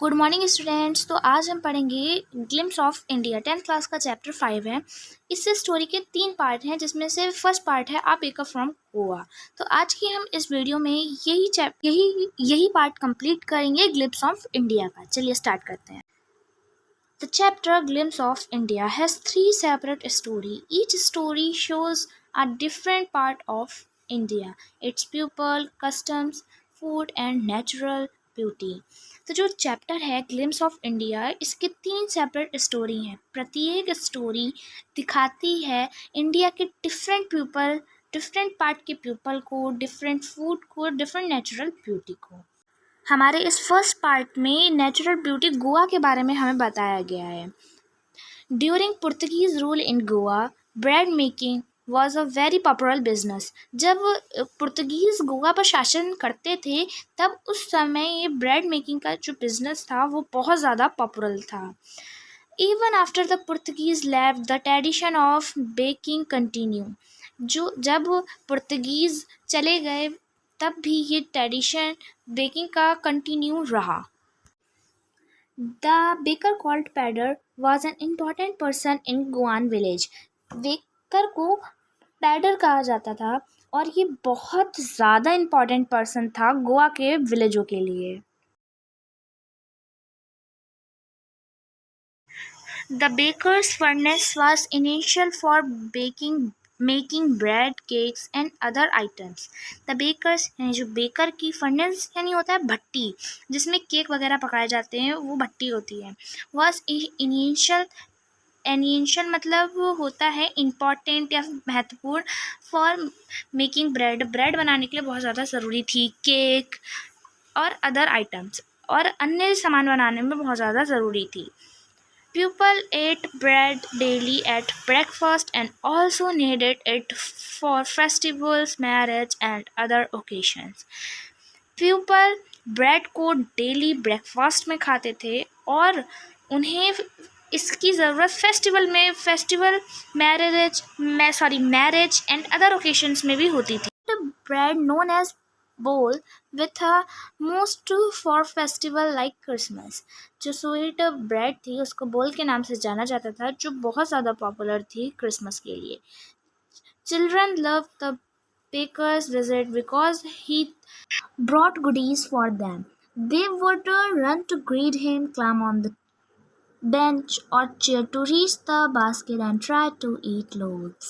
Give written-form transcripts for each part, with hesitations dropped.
Good morning students. तो आज हम पढ़ेंगे glimpse of India 10th class का चैप्टर 5 है। इससे स्टोरी के 3 पार्ट हैं, जिसमें से फर्स्ट पार्ट है आ बेकर फ्रॉम गोवा। तो आज की हम इस वीडियो में यही पार्ट कंप्लीट करेंगे ग्लिम्स ऑफ इंडिया का। चलिए स्टार्ट करते हैं। The chapter Glimpse of India has 3 separate stories. Each story shows a different part of India, its people, customs, food and natural beauty. तो जो चैप्टर है ग्लिम्स ऑफ इंडिया, इसके 3 separate story हैं। प्रत्येक स्टोरी दिखाती है इंडिया के different part के पीपल को, डिफरेंट फूड को, डिफरेंट नेचुरल ब्यूटी को। हमारे इस फर्स्ट पार्ट में नेचुरल ब्यूटी गोवा के बारे में हमें बताया गया है। During Portuguese rule in Goa, bread making was a very popular business. जब पुर्तगीज गोवा पर शासन करते थे, तब उस समय ये ब्रेड मेकिंग का जो बिजनेस था वो बहुत ज़्यादा पॉपुलर था। Even after the Portuguese left, the tradition of baking continue. जब पुर्तगीज चले गए, तब भी ये ट्रेडिशन बेकिंग का कंटिन्यू रहा। The baker called pader was an important person in गोवान विलेज। बेकर को पैडर कहा जाता था और ये बहुत ज़्यादा इम्पॉर्टेंट पर्सन था गोवा के विलेजों के लिए। The baker's furnace was initial for making bread, cakes and other items. The baker's यानी जो बेकर की फर्नेस यानी होता है भट्टी, जिसमें केक वगैरह पकाए जाते हैं, वो भट्टी होती है। was इनिशियल मतलब होता है इम्पॉर्टेंट या महत्वपूर्ण, फॉर मेकिंग ब्रेड बनाने के लिए बहुत ज़्यादा ज़रूरी थी। केक और अदर आइटम्स और अन्य सामान बनाने में बहुत ज़्यादा ज़रूरी थी। People ate bread daily at breakfast and also needed it for festivals, marriage and other occasions. People bread को daily breakfast में खाते थे और उन्हें इसकी ज़रूरत festival marriage and other occasions में भी होती थी। Bread known as bowl with a most for festival like Christmas. जो स्वीट ब्रेड थी उसको बोल के नाम से जाना जाता था, जो बहुत ज़्यादा पॉपुलर थी क्रिसमस के लिए। Children loved the baker's visit because he brought goodies for them. They would run to greet him, climb on the bench or chair to reach the basket and try to eat loaves.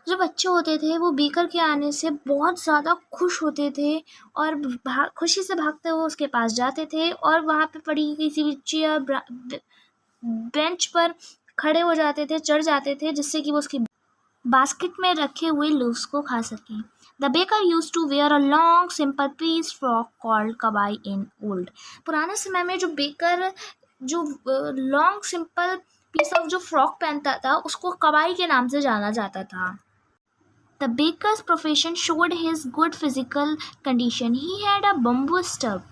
जो बच्चे होते थे वो baker के आने से बहुत ज़्यादा खुश होते थे और खुशी से भागते हुए उसके पास जाते थे और वहाँ पे पड़ी किसी भी चेयर बेंच पर खड़े हो जाते थे, चढ़ जाते थे, जिससे कि वो उसकी बास्केट में रखे हुए लूव्स को खा सकें। The baker use to wear a long simple piece frock called कबाई इन ओल्ड। पुराने समय में जो बेकर जो लॉन्ग सिंपल पीस ऑफ जो फ्रॉक पहनता था उसको कबाई के नाम से जाना जाता था। The baker's profession showed his good physical condition. He had a bamboo stub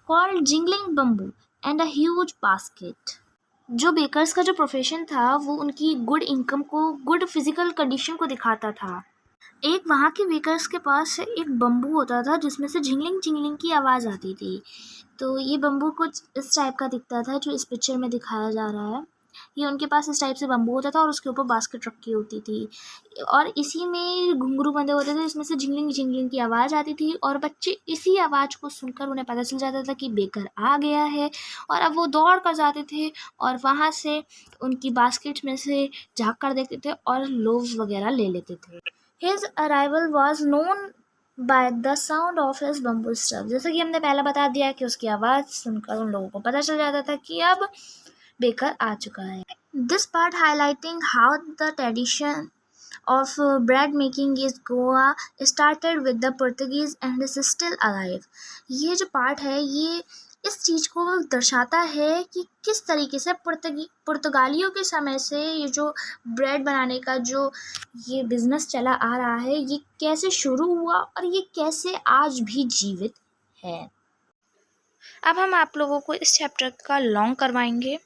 called jingling bamboo and a huge basket. जो बेकर्स का जो प्रोफेशन था वो उनकी गुड इनकम को, गुड फिजिकल कंडीशन को दिखाता था। एक वहाँ के बेकर्स के पास एक बम्बू होता था जिसमें से झिंगलिंग की आवाज़ आती थी। तो ये बम्बू कुछ इस टाइप का दिखता था जो इस पिक्चर में दिखाया जा रहा है। ये उनके पास इस टाइप से बम्बू होता था और उसके ऊपर बास्केट रखी होती थी और इसी में घुंघरू बंधे होते थे, इसमें से झिंगलिंग की आवाज़ आती थी और बच्चे इसी आवाज़ को सुनकर उन्हें पता चल जाता था कि बेकर आ गया है और अब वो दौड़ कर जाते थे और वहाँ से उनकी बास्केट में से झाँक कर देखते थे और लोव्स वगैरह ले लेते थे। His arrival was known by the sound of his bamboo stub. जैसा कि हमने पहले बता दिया कि उसकी आवाज़ सुनकर उन लोगों को पता चल जाता था कि अब बेकर आ चुका है। This part highlighting how the tradition of bread making is Goa started with the Portuguese and is still alive. ये जो पार्ट है ये इस चीज़ को दर्शाता है कि किस तरीके से पुर्तगालियों के समय से ये जो ब्रेड बनाने का जो ये बिज़नेस चला आ रहा है, ये कैसे शुरू हुआ और ये कैसे आज भी जीवित है। अब हम आप लोगों को इस चैप्टर का लॉन्ग करवाएंगे।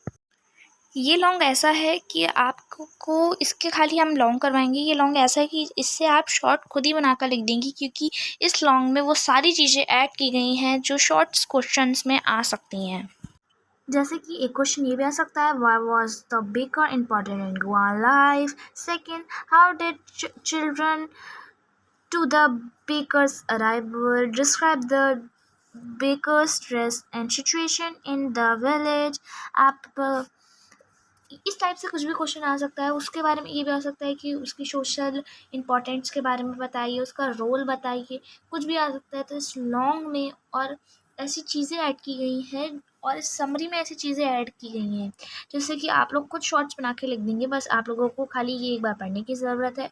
ये लॉन्ग ऐसा है कि आपको इसके खाली हम लॉन्ग करवाएंगे। ये लॉन्ग ऐसा है कि इससे आप शॉर्ट खुद ही बनाकर लिख देंगी, क्योंकि इस लॉन्ग में वो सारी चीज़ें ऐड की गई हैं जो शॉर्ट्स क्वेश्चंस में आ सकती हैं। जैसे कि एक क्वेश्चन ये भी आ सकता है, why was the baker important in Goa life. Second, how did children to the baker's arrival, describe the baker's dress and situation in the village। आप इस टाइप से कुछ भी क्वेश्चन आ सकता है। उसके बारे में ये भी आ सकता है कि उसकी सोशल इम्पोर्टेंस के बारे में बताइए, उसका रोल बताइए, कुछ भी आ सकता है। तो इस लॉन्ग में और ऐसी चीज़ें ऐड की गई हैं और इस समरी में ऐसी चीज़ें ऐड की गई हैं जैसे कि आप लोग कुछ शॉर्ट्स बना के लिख देंगे, बस आप लोगों को खाली ये एक बार पढ़ने की ज़रूरत है।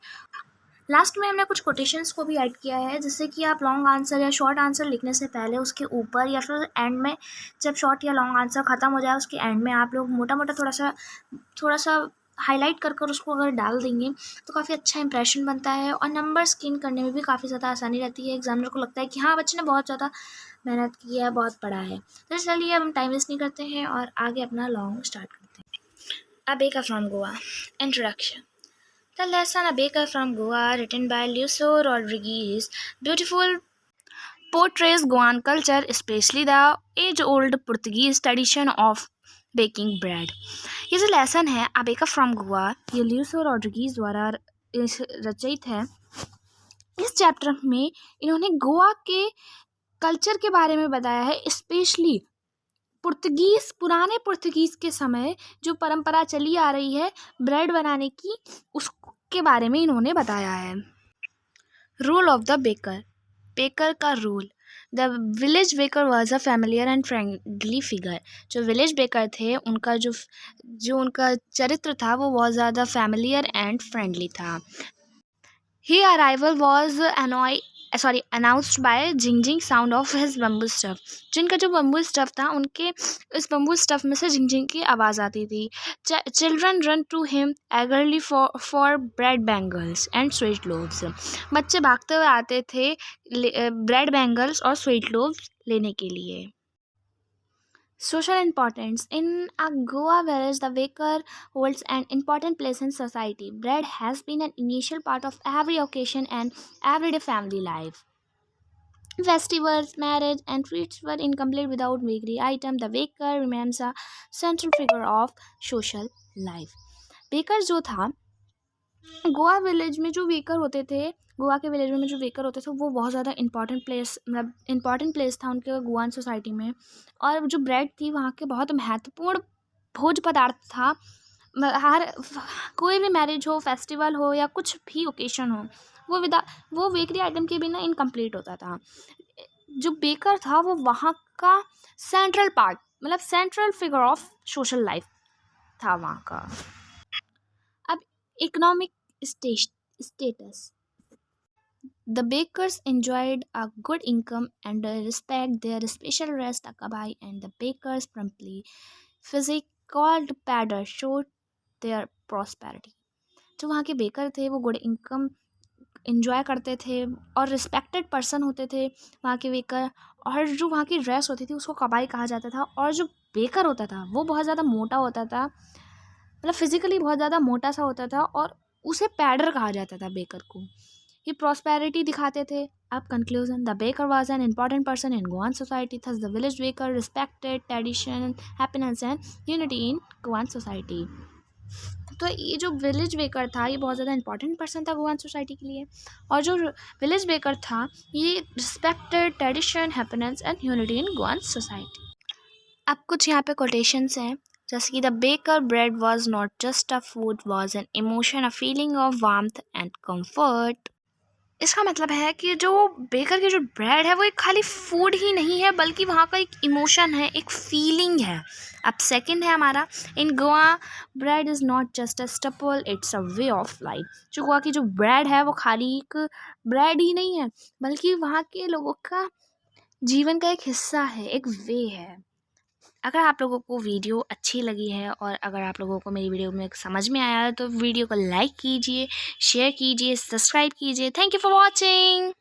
लास्ट में हमने कुछ कोटेशंस को भी ऐड किया है, जिससे कि आप लॉन्ग आंसर या शॉर्ट आंसर लिखने से पहले उसके ऊपर या फिर एंड में, जब शॉर्ट या लॉन्ग आंसर ख़त्म हो जाए उसके एंड में आप लोग मोटा मोटा थोड़ा सा हाईलाइट कर उसको अगर डाल देंगे तो काफ़ी अच्छा इंप्रेशन बनता है और नंबर स्किन करने में भी काफ़ी ज़्यादा आसानी रहती है। एग्जामिनर को लगता है कि हाँ, बच्चे ने बहुत ज़्यादा मेहनत की है, बहुत पढ़ा है। तो चलिए अब हम टाइम वेस्ट नहीं करते हैं और आगे अपना लॉन्ग स्टार्ट करते हैं। A baker from Goa. Introduction. The lesson, A Baker from Goa, written by Lucio Rodriguez, beautiful portrays Goan culture, especially the age-old Portuguese tradition of baking bread। ये जो लेसन है A Baker from Goa, ये ल्यूसियो रॉड्रिगीज द्वारा रचित है। इस chapter में इन्होंने गोवा के कल्चर के बारे में बताया है, स्पेशली पुराने पुर्तगीज़ के समय जो परंपरा चली आ रही है ब्रेड बनाने की, उसके बारे में इन्होंने बताया है। Role of the baker. Baker का role. The village baker was a familiar and friendly figure. जो विलेज बेकर थे उनका जो उनका चरित्र था वो बहुत ज़्यादा फैमिलियर एंड फ्रेंडली था। His arrival was announced by jing sound of his bamboo staff. जिनका जो बम्बू स्टफ था उनके इस बम्बू स्टफ में से जिंग की आवाज़ आती थी। Children run to him eagerly for bread bangles and sweet loaves. बच्चे भागते हुए आते थे ब्रेड बैंगल्स और स्वीट लोव्स लेने के लिए। Social importance. In a Goa village, the baker holds an important place in society. Bread has been an initial part of every occasion and everyday family life. Festivals, marriage, and treats were incomplete without bakery item. The baker remains a central figure of social life. Baker जो था, Goa village में जो baker होते थे, गोवा के village में जो baker होते थे वो बहुत ज़्यादा इम्पॉर्टेंट प्लेस था उनके गोवान सोसाइटी में। और जो ब्रेड थी वहाँ के बहुत महत्वपूर्ण भोज पदार्थ था। हर कोई भी मैरिज हो, फेस्टिवल हो या कुछ भी ओकेशन हो, वो बेकरी आइटम के बिना इनकम्प्लीट होता था। जो बेकर था वो वहाँ का सेंट्रल पार्ट, मतलब central figure of social life था वहाँ का। अब economic status. The bakers enjoyed a good income and respect. Their special rest Akabai and the bakers promptly physique called padder showed their prosperity। जो वहाँ के baker थे वो गुड इनकम इन्जॉय करते थे और रिस्पेक्टेड पर्सन होते थे वहाँ के बेकर। और जो वहाँ की ड्रेस होती थी उसको कबाई कहा जाता था। और जो बेकर होता था वो बहुत ज़्यादा मोटा होता था, मतलब फिजिकली बहुत ज़्यादा मोटा सा होता था और उसे पैडर कहा जाता था बेकर को। ये प्रॉस्पेरिटी दिखाते थे। अब conclusion. The baker was an important person in Goan society. Thus the village baker respected tradition, happiness and unity in Goan society. तो ये जो विलेज बेकर था ये बहुत ज़्यादा इंपॉर्टेंट पर्सन था गोवान सोसाइटी के लिए। और जो विलेज बेकर था ये respected tradition, happiness and unity in Goan society. अब कुछ यहाँ पे कोटेशंस हैं, जैसे कि the baker bread was not just a food, was an emotion, a feeling of warmth and comfort. इसका मतलब है कि जो बेकर की जो ब्रेड है वो एक खाली फूड ही नहीं है बल्कि वहाँ का एक इमोशन है, एक फीलिंग है। अब सेकंड है हमारा, in Goa bread is not just a staple, it's a way of life. जो गोवा की जो ब्रेड है वो खाली एक ब्रेड ही नहीं है बल्कि वहाँ के लोगों का जीवन का एक हिस्सा है, एक वे है। अगर आप लोगों को वीडियो अच्छी लगी है और अगर आप लोगों को मेरी वीडियो में समझ में आया है तो वीडियो को लाइक कीजिए, शेयर कीजिए, सब्सक्राइब कीजिए। Thank you for watching.